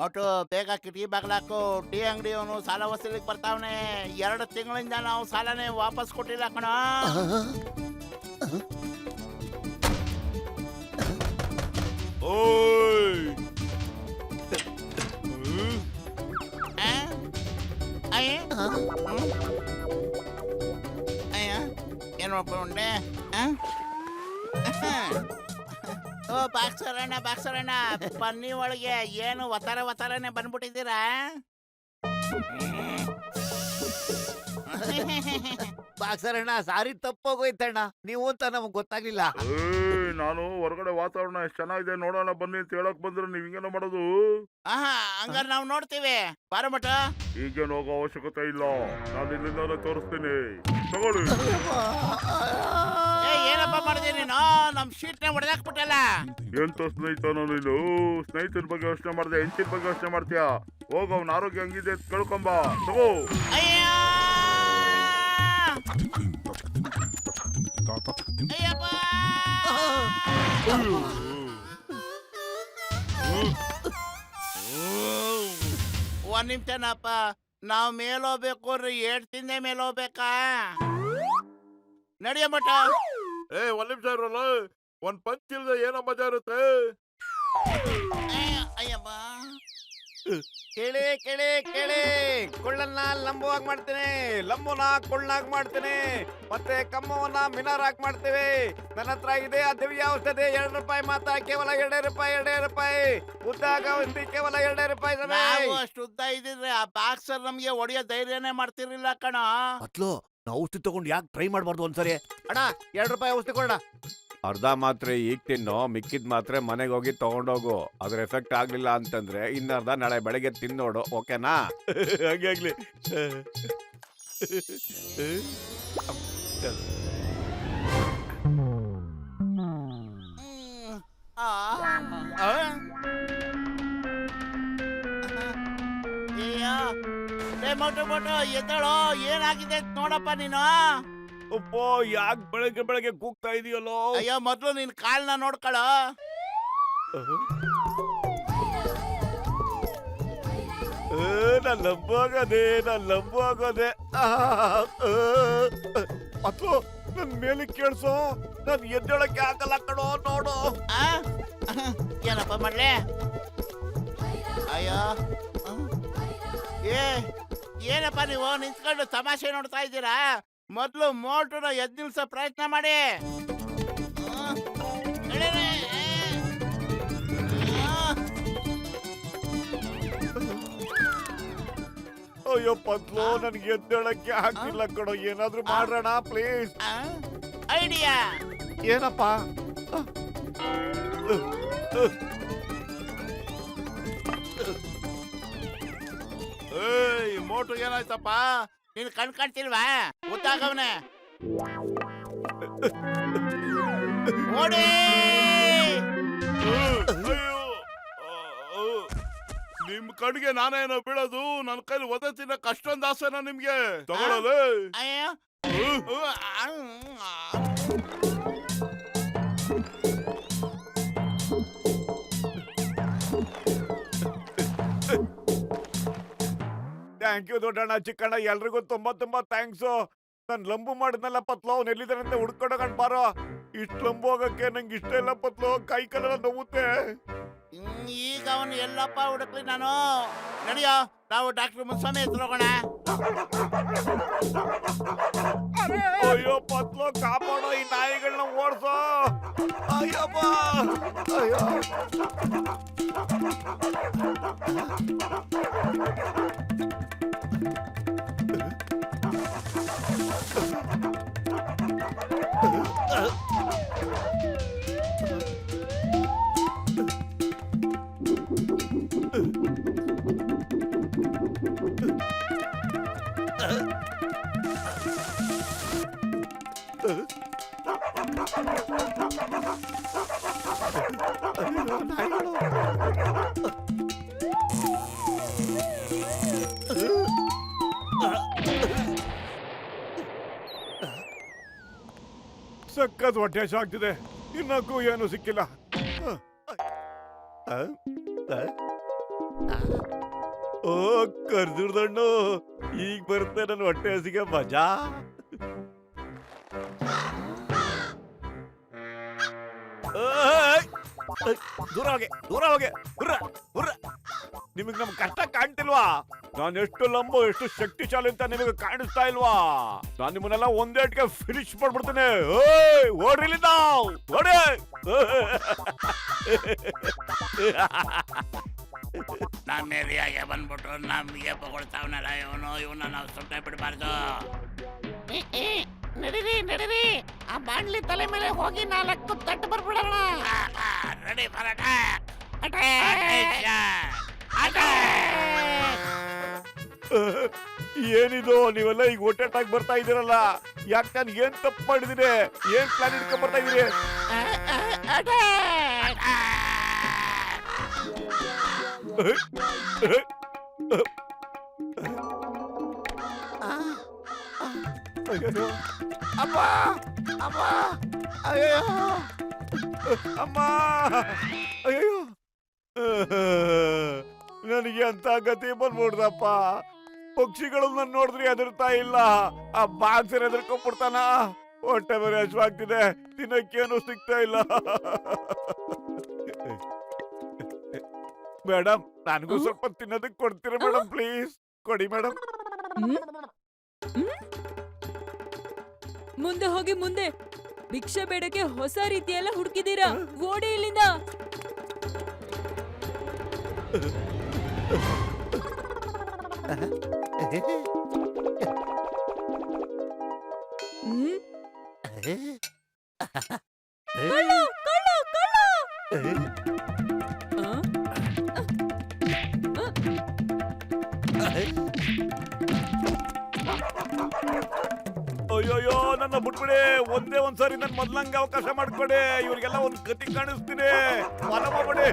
ಮೊಟ್ಟು ಬೇಗ ಕಿಟಕಿ ಬಾಗ್ಲಾಕು. ಟೀ ಅಂಗಡಿಯವನು ಸಾಲ ವಸೂಲಿಗೆ ಬರ್ತಾವನೆ. 2 ತಿಂಗಳಿಂದ ನಾವು ಸಾಲನೇ ವಾಪಸ್ ಕೊಟ್ಟಿಲ್ಲ ಕಣ. ಓಯ್ ಏನ್ ಮಾಡ್ಕೊಂಡೆ? ಓ ಬಾಕ್ಸರಣ್ಣ ಪನ್ನಿ ಒಳಗೆ ಏನು ಒತ್ತಾರನೆ ಬಂದ್ಬಿಟ್ಟಿದ್ದೀರಾ? ಬಾಕ್ಸರಣ್ಣ ಸಾರಿ ತಪ್ಪೋಗೋಯ್ತಣ್ಣ, ನೀವು ಅಂತ ನಮಗ್ ಗೊತ್ತಾಗ್ಲಿಲ್ಲ. ನಾನು ಹೊರಗಡೆ ವಾತಾವರಣ ಎಷ್ಟು ಚೆನ್ನಾಗಿದೆ ನೋಡೋಣ ಬನ್ನಿ ಅಂತ ಹೇಳಕ್ ಬಂದ್ರೆ ನೀವ್ ಹಿಂಗೇನ ಮಾಡೋದು? ಹಂಗಾರೆ ನಾವು ನೋಡ್ತೀವಿ. ಬಾರ ಮಟ. ಈಗೇನು ಹೋಗೋ ಅವಶ್ಯಕತೆ ಇಲ್ಲ, ನಾನು ಇಲ್ಲಿಂದ ತೋರಿಸ್ತೀನಿ, ತಗೊಳ್ಳಿ. ಏನಪ್ಪ ಮಾಡಿದೆ ನೀನು? ನಮ್ ಶೀಟ್ನ ಹೊಡೆದಾಕ್ಬಿಟ್ಟಲ್ಲ. ಎಂತ ಸ್ನೇಹಿತನೋ ನೀನು? ಸ್ನೇಹಿತನ ಬಗ್ಗೆ ಯೋಚನೆ ಮಾಡ್ದೆ, ಹೆಂಚಿನ ಬಗ್ಗೆ ಯೋಚನೆ ಮಾಡ್ತೀಯಾ? ಹೋಗ ಅವ್ನ ಆರೋಗ್ಯ ಹಂಗಿದೆ ಕೇಳ್ಕೊಂಬ, ತಗೋ. ಒಂದ್ ನಿಮಿಷನಪ್ಪ, ನಾವ್ ಮೇಲ್ ಹೋಗ್ಬೇಕು ಅಂದ್ರೆ 7 ತಿಂದೆ ಮೇಲ್ ಹೋಗ್ಬೇಕಾ? ನಡಿಯ ಮಟ. ಒಂದ್ ನಿಮಿಷ ಇರೋಲ್ಲ, ಒಂದ್ ಪಂಚ್ ಇಲ್ದೆ ಏನೋ ಮಜಾ ಇರುತ್ತೆ. ಅಯ್ಯಪ್ಪ, ಕೇಳಿ ಕೇಳಿ ಕೇಳಿ, ಕೊಳ್ಳನ್ನ ಲಂಬವಾಗಿ ಮಾಡ್ತೇನೆ, ಲಂಬನ ಕೊಳ್ಳನಾಗ್ ಮಾಡ್ತೇನೆ, ಮತ್ತೆ ಕಮ್ಮವನ್ನ ಮಿನಾರಾಗ್ ಮಾಡ್ತೇವೆ. ನನ್ನ ಹತ್ರ ಇದೆ ಆ ದಿವ್ಯ ಔಷಧಿ. 2 ರೂಪಾಯಿ ಮಾತ್ರ, ಕೇವಲ 2 ರೂಪಾಯಿ. 2 ರೂಪಾಯಿ ಉದ್ದಾಗ ಔಷಧಿ, ಕೇವಲ 2 ರೂಪಾಯಿ. ನಾವು ಅಷ್ಟು ಉದ್ದ ಇದ್ರೆ ಆ ಬಾಕ್ಸರ್ ನಮ್ಗೆ ಹೊಡೆಯೋ ಧೈರ್ಯನೇ ಮಾಡ್ತಿರ್ಲಿಲ್ಲ ಕಣ. ಮತ್ಲು ನಾವು ಔಷಧಿ ತಗೊಂಡು ಯಾಕೆ ಟ್ರೈ ಮಾಡ್ಬಾರ್ದು ಒಂದ್ಸರಿ? ಅಣ್ಣ 2 ರೂಪಾಯಿ ಔಷಧಿ ಕೊಡೋಣ. ಅರ್ಧ ಮಾತ್ರೆ ಈಗ ತಿನ್ನೋ, ಮಿಕ್ಕಿದ ಮಾತ್ರೆ ಮನೆಗೆ ಹೋಗಿ ತಗೊಂಡೋಗು. ಅದ್ರ ಎಫೆಕ್ಟ್ ಆಗ್ಲಿಲ್ಲ ಅಂತಂದ್ರೆ ಇನ್ನರ್ಧ ನಾಳೆ ಬೆಳಗ್ಗೆ ತಿನ್ನೋಡು, ಓಕೆನಾ? ಹಾಗೆ ಆಗ್ಲಿ. ಮೊಟು ಎದ್ದಳೋ, ಏನಾಗಿದೆ ನೋಡಪ್ಪ ನೀನು. ಅಪ್ಪ, ಯಾಕೆ ಬೆಳಗ್ಗೆ ಬೆಳಗ್ಗೆ ಕೂಗ್ತಾ ಇದೆಯಲ್ಲೋ? ಅಯ್ಯೋ, ಮೊದ್ಲು ನಿನ್ ಕಾಲ್ನ ನೋಡ್ಕೊಳ್ಳೋ. ನಾನ್ ಲಂಬೋಗದೆ. ಮತ್ಲು ನನ್ ಮೇಲೆ ಕೇಳ್ಸೋ, ನನ್ ಎದ್ದೇಳಕ್ಕೆ ಆಗಲ್ಲ ಕಣೋ, ನೋಡು. ಏನಪ್ಪ ಮಾಡ್ಲೆ? ಅಯ್ಯೋ, ಏನಪ್ಪ ನೀವು ನಿಂತ್ಕೊಂಡು ತಮಾಷೆ ನೋಡ್ತಾ ಇದ್ದೀರಾ? ಮೊದ್ಲು ಮೋಟ್ರನ್ನ ಎದ್ದು ನಿಲ್ಸೋ ಪ್ರಯತ್ನ ಮಾಡಿ. ಅಯ್ಯೋ ಪತ್ಲು, ನನ್ಗೆ ಎದ್ದೇಳಕ್ಕೆ ಆಗ್ತಿಲ್ಲ ಕಣೋ, ಏನಾದ್ರೂ ಮಾಡೋಣ ಪ್ಲೀಸ್. ಐಡಿಯಾ ಏನಪ್ಪ? ಮೋಟ್ರು ಏನಾಯ್ತಪ್ಪ? ನೀನ್ ಕಾಣ್ತಿಲ್ವಾ? ಗೊತ್ತಾಗವ್ನೆ. ಓಡಿ! ನಿಮ್ ಕಣ್ಗೆ ನಾನೇನೋ ಬೀಳೋದು? ನನ್ ಕೈಲಿ ಒದೆ ತಿನ್ನಕ್ ಅಷ್ಟೊಂದು ಆಸೆನಾ ನಿಮ್ಗೆ? ತಗೊಳ್ಳೋದು. ಅಯ್ಯೋ, ಥ್ಯಾಂಕ್ ಯು ದೊಡ್ಡಣ್ಣ, ಚಿಕ್ಕಣ್ಣ, ಎಲ್ರಿಗೂ ತುಂಬಾ ತುಂಬಾ ಥ್ಯಾಂಕ್ಸು. ನಾನು ಲಂಬು ಮಾಡಿದ್ನಲ್ಲ ಪತ್ಲು, ಅವ್ನು ಎಲ್ಲಿದ್ದಾನಂತ ಹುಡ್ಕೊಂಡೋಗಣ್ ಬಾರೋ. ಇಷ್ಟು ಲಂಬು ಹೋಗಕ್ಕೆ ನಂಗೆ ಇಷ್ಟ ಇಲ್ಲ ಪತ್ಲು, ಕೈ ಕಾಲೆಲ್ಲ ನೋವುತ್ತೆ. ಈಗ ಅವನು ಎಲ್ಲಪ್ಪ ಹುಡುಕ್ಲಿ ನಾನು? ನಡಿಯೋ, ನಾವು ಡಾಕ್ಟರ್ ಮುನ್ಸ್ವಾಮಿ ಹತ್ರ ಹೋಗೋಣ. ಅಯ್ಯೋ ಪತ್ಲು, ಕಾಪಾಡೋ, ಈ ನಾಯಿಗಳನ್ನ ಓಡಿಸೋ. ಅಯ್ಯಪ್ಪ, ಅಯ್ಯೋ. ಸಖತ್ ಹೊಟ್ಟೆ ಆಗ್ತಿದೆ, ಇನ್ನಕ್ಕೂ ಏನು ಸಿಕ್ಕಿಲ್ಲ. ಓ ಕರ್ದುರ್ದಣ್ಣು, ಈಗ ಬರುತ್ತೆ ನನ್ನ ಹೊಟ್ಟೆ ಹಸಿಗೆ ಮಜಾ. ದೂರ ಹೋಗಿ, ದೂರ ಹೋಗಿ. ಹುರ್ರ ಹುರ್ರ. ನಿಮಗ್ ನಮ್ ಕಷ್ಟ ಕಾಣ್ತಿಲ್ವಾ? ನಾನು ಎಷ್ಟು ಲಂಬು, ಎಷ್ಟು ಶಕ್ತಿಶಾಲಿ ಅಂತ ನಿಮಗೆ ಕಾಣಿಸ್ತಾ ಇಲ್ವಾ? ನಾನು ನಿಮ್ಮನ್ನೆಲ್ಲ ಒಂದೇಟ್ಗೆ ಫಿನಿಶ್ ಮಾಡ್ಬಿಡ್ತೇನೆ. ಓಡ್ರಿ ಇಲ್ಲಿಂದ, ಓಡಿ. ನಮ್ಮ ಏರಿಯಾಗೆ ಬಂದ್ಬಿಟ್ಟು ನಮ್ಗೆ ಬೊಗಳ್ತಾವನಲ್ಲ ಇವನ್ನ ನಾವು ಸುಮ್ಮನೆ ಬಿಡಬಾರ್ದು. ನಡೀರಿ ನಡೀರಿ, ಆ ಬಾಣ್ಲಿ ತಲೆ ಮೇಲೆ ಹೋಗಿ 4 ತಟ್ಟು ಬರ್ಬಿಡೋಣ. Ready for attack. ಏನಿದು ನೀವೆಲ್ಲ ಈಗ ಒಟ್ಟಾಗಿ ಬರ್ತಾ ಇದೀರಲ್ಲ? ಯಾಕೆ ನಾನು ಏನ್ ತಪ್ಪು ಮಾಡಿದೀನಿ? ಏನ್ ಪ್ಲಾನ್ ಇಟ್ಕೊಂಡ್ ಬರ್ತಾ ಇದೀರಿ? ಅಯ್ಯೋ ಅಮ್ಮ ಅಮ್ಮ ಅಯ್ಯೋ ಅಮ್ಮ, ಅಯ್ಯೋ ನನಗೆ ಅಂತ ಗತಿ ಬಂದ್ಬಿಡ್ದಪ್ಪ. ಪಕ್ಷಿಗಳು ನನ್ನ ನೋಡಿದ್ರೆ ಹೆದರ್ತಾ ಇಲ್ಲ, ಆ ಬಾಕ್ಸರ್ ಹೆದರ್ಕೊಂಡ್ಬಿಡ್ತಾನ. ಹೊಟ್ಟೆ ಬೇರೆ ಹಶ್ವಾಗ್ತಿದೆ, ತಿನ್ನಕ್ಕೇನು ಸಿಗ್ತಾ ಇಲ್ಲ. ಮೇಡಮ್, ನನಗೂ ಸ್ವಲ್ಪ ತಿನ್ನೋದಕ್ಕೆ ಕೊಡ್ತೀರಾ ಮೇಡಮ್? ಪ್ಲೀಸ್ ಕೊಡಿ ಮೇಡಮ್. ಮುಂದೆ ಹೋಗಿ ಮುಂದೆ. ಭಿಕ್ಷೆ ಬೇಡಕ್ಕೆ ಹೊಸ ರೀತಿಯೆಲ್ಲ ಹುಡುಕಿದೀರಾ? ಓಡಿ ಇಲ್ಲಿಂದ. ಕಳ್ಳ, ಕಳ್ಳ, ಕಳ್ಳ! ಆ? ಅಯ್ಯೋಯ್ಯೋ, ನನ್ನ ಬಿಟ್ಬಿಡಿ. ಒಂದೇ ಒಂದ್ಸಾರಿ ನನ್ ಮೊದ್ಲಂಗೆ ಅವಕಾಶ ಮಾಡ್ಕೊಡಿ. ಇವ್ರಿಗೆಲ್ಲ ಒಂದ್ ಗತಿ ಕಾಣಿಸ್ತೀನಿ. ಮನ ಮಾಡ್ಬಿಡಿ.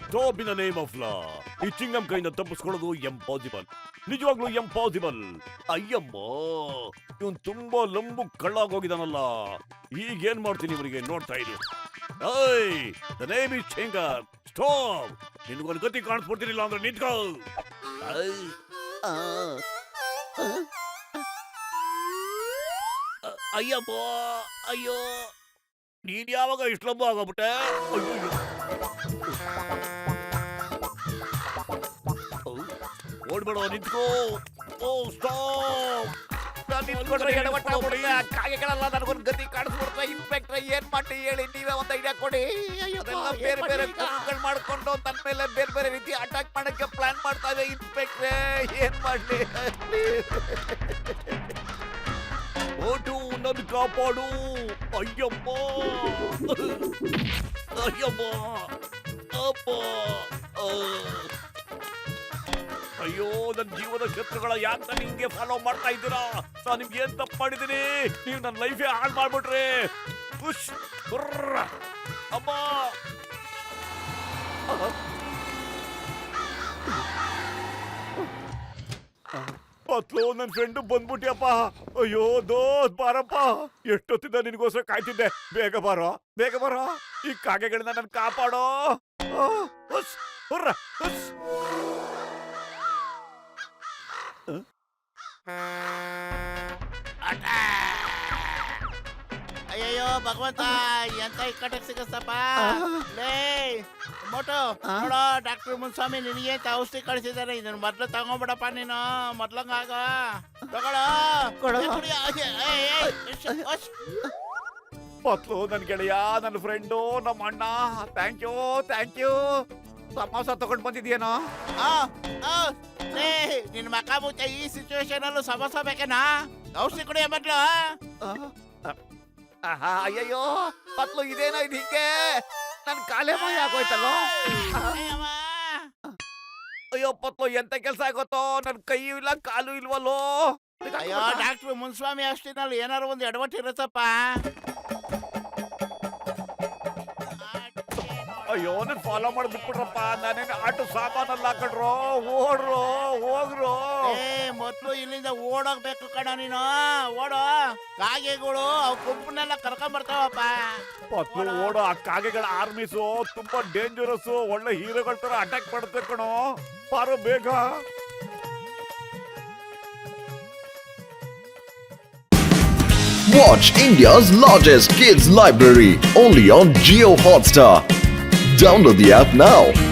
Stop in the name of law. ಈ ಚಿಂಗಂ ಕೈಯಿಂದ ತಪ್ಪಿಸ್ಕೊಳ್ಳೋದು ಎಂಪಾಸಿಬಲ್, ನಿಜವಾಗ್ಲೂ ಎಂಪಾಸಿಬಲ್. ಅಯ್ಯಮ್ಮ, ಇವನ್ ತುಂಬಾ ಲಂಬು ಕಳ್ಳಾಗೋಗಿದಾನಲ್ಲ. ಈಗೇನ್ ಮಾಡ್ತೀನಿ ಇವರಿಗೆ? ನೋಡ್ತಾ ಇರು. The name is Chingam. Stop. ನಿನ್ಗೊಂದು ಗತಿ ಕಾಣಿಸ್ಬಿಡ್ತೀನಿಲ್ಲ ಅಂದ್ರೆ ನಿಂತ್ಕೋ. ಅಯ್ಯಪ್ಪ, ಅಯ್ಯೋ, ನೀನ್ ಯಾವಾಗ ಇಷ್ಟು ಲಂಬ ಆಗೋಗ್ಬಿಟ್ಟೆ? ಓಡ್ಬೇಡ, ನಿಂತ್ಕೋ. ಓ ಸ್ಟಾಪ್. ಕಾಗೆಗಳೆಲ್ಲ ನನಗೊಂದು ಗತಿ ಕಾಣಿಸ್ಬಿಡ್ತಾ. ಇನ್ಸ್ಪೆಕ್ಟರ್ ಏನ್ ಮಾಡಿ ಹೇಳಿ, ನೀವೇ ಒಂದು ಐಡಿಯಾ ಕೊಡಿ. ಅದೆಲ್ಲ ಬೇರೆ ಬೇರೆ ಗುಂಪುಗಳು ಮಾಡ್ಕೊಂಡು ನನ್ನ ಮೇಲೆ ಬೇರೆ ಬೇರೆ ರೀತಿ ಅಟ್ಯಾಕ್ ಮಾಡಕ್ಕೆ ಪ್ಲಾನ್ ಮಾಡ್ತಾ ಇದೆ. ಇನ್ಸ್ಪೆಕ್ಟ್ರೆ ಏನ್ ಮಾಡ್ಲಿ? ಓಟು, ನನ್ ಕಾಪಾಡು. ಅಯ್ಯಮ್ಮ, ಅಯ್ಯಮ್ಮ, ಅಪ್ಪ. ಅಯ್ಯೋ, ನನ್ನ ಜೀವದ ಶತ್ರುಗಳ ಯಾಕೆ ನಾನು ಹಿಂಗೆ ಫಾಲೋ ಮಾಡ್ತಾ ಇದ್ದೀರಾ? ನಾನು ನಿಮ್ಗೆ ಏನ್ ತಪ್ಪು ಮಾಡಿದ್ದೀನಿ? ನೀವು ನನ್ನ ಲೈಫೇ ಹಾಳು ಮಾಡ್ಬಿಟ್ರಿ. ಖುಷ್ ಅಮ್ಮ. ಪತ್ಲು, ನನ್ ಫ್ರೆಂಡ್ ಬಂದ್ಬಿಟ್ಯಪ್ಪ. ಅಯ್ಯೋ ದೋಸ್ತ್, ಬಾರಪ್ಪ. ಎಷ್ಟೊತ್ತಿಂದ ನಿನ್ಗೋಸ್ಕರ ಕಾಯ್ತಿದ್ದೆ. ಬೇಗ ಬಾರೋ, ಬೇಗ ಬಾರೋ. ಈ ಕಾಗೆಗಳನ್ನ ನನ್ ಕಾಪಾಡೋ. ಅಯ್ಯಯ್ಯೋ ಭಗವಂತ, ಎಂತ ಇಕ್ಕಟ್ಟಕ್ಕೆ ಸಿಗಸ್ತಪ್ಪ. ಲೇ ಮೋಟು ನೋಡೋ, ಡಾಕ್ಟರ್ ಮುನ್ಸ್ವಾಮಿ ನಿನಗೆ ಅಂತ ಔಷಧಿ ಕಳಿಸಿದಾರೆ. ಇದನ್ನ ಮೊದ್ಲು ತಗೊಂಡ್ಬಿಡಪ್ಪ ನೀನು. ಮೊದ್ಲಂಗಾಗ ತಗೊಳ್ಳೋ. ಪತ್ಲು, ನನ್ ಗೆಳೆಯ, ನನ್ನ ಫ್ರೆಂಡು, ನಮ್ಮ ಅಣ್ಣ. Thank you, thank you. Samosa ತಗೊಂಡ್ ಬಂದಿದ್ಯೇನೋ? ನಿನ್ ಮಕ್ಕ ಮುಚ್ಚ. ಈ ಸಿಚುವೇಶನ್ ಅಲ್ಲೂ ಸಮೋಸ ಬೇಕೇನಾ? ಔಷಧಿ ಕುಡಿಯ ಮೊದ್ಲು. ಅಯ್ಯಯ್ಯೋ ಪತ್ಲು, ಇದೇನೋ ಇದು ಹಿಂಗೆ? ನನ್ ಕಾಲೇ ಮೈ ಆಗೋಯ್ತಲ್ಲೋ. ಅಯ್ಯೋ ಪತ್ಲು, ಎಂತ ಕೆಲ್ಸ ಆಗೋತ್ತೋ? ನನ್ ಕೈಯೂ ಇಲ್ಲ, ಕಾಲು ಇಲ್ವಲ್ಲೋ. ಅಯ್ಯೋ ಡಾಕ್ಟರ್ ಮುನ್ಸ್ವಾಮಿ ಔಷಧಿನಲ್ಲಿ ಏನಾರು ಒಂದು ಎಡವಟ್ಟು ಇರುತ್ತಪ್ಪ. ಅಯ್ಯೋ, ನನ್ ಫಾಲೋ ಮಾಡಿ ಬಿಟ್ಬಿಟ್ರಪ್ಪ. ನಾನೇನು ಆಟೋ ಸಾಮಾನಲ್ಲ ಹಾಕಡ್ರೋ. ಓಡ್ರೋ, ಹೋಗ್ರು ಏ ಮೊದ್ಲು ಇಲ್ಲಿಂದ ಓಡೋಗ್ಬೇಕು ಕಣ ನೀನು. ಓಡೋ. ಕಾಗೆಗಳು ಅವ್ ಗುಂಪನ್ನೆಲ್ಲ ಕರ್ಕೊಂಡ್ ಬರ್ತಾವಪ್ಪ. ಪತ್ಲು ಓಡೋ ಆ ಕಾಗೆಗಳ ಆರ್ಮೀಸು ತುಂಬಾ ಡೇಂಜರಸ್. ಒಳ್ಳೆ ಹೀರೋಗಳ ತರ ಅಟ್ಯಾಕ್ ಮಾಡುತ್ತೆ ಕಣೋ. ಪಾರು ಬೇಗ. Watch India's largest kids library only on Jio Hotstar. Download the app now.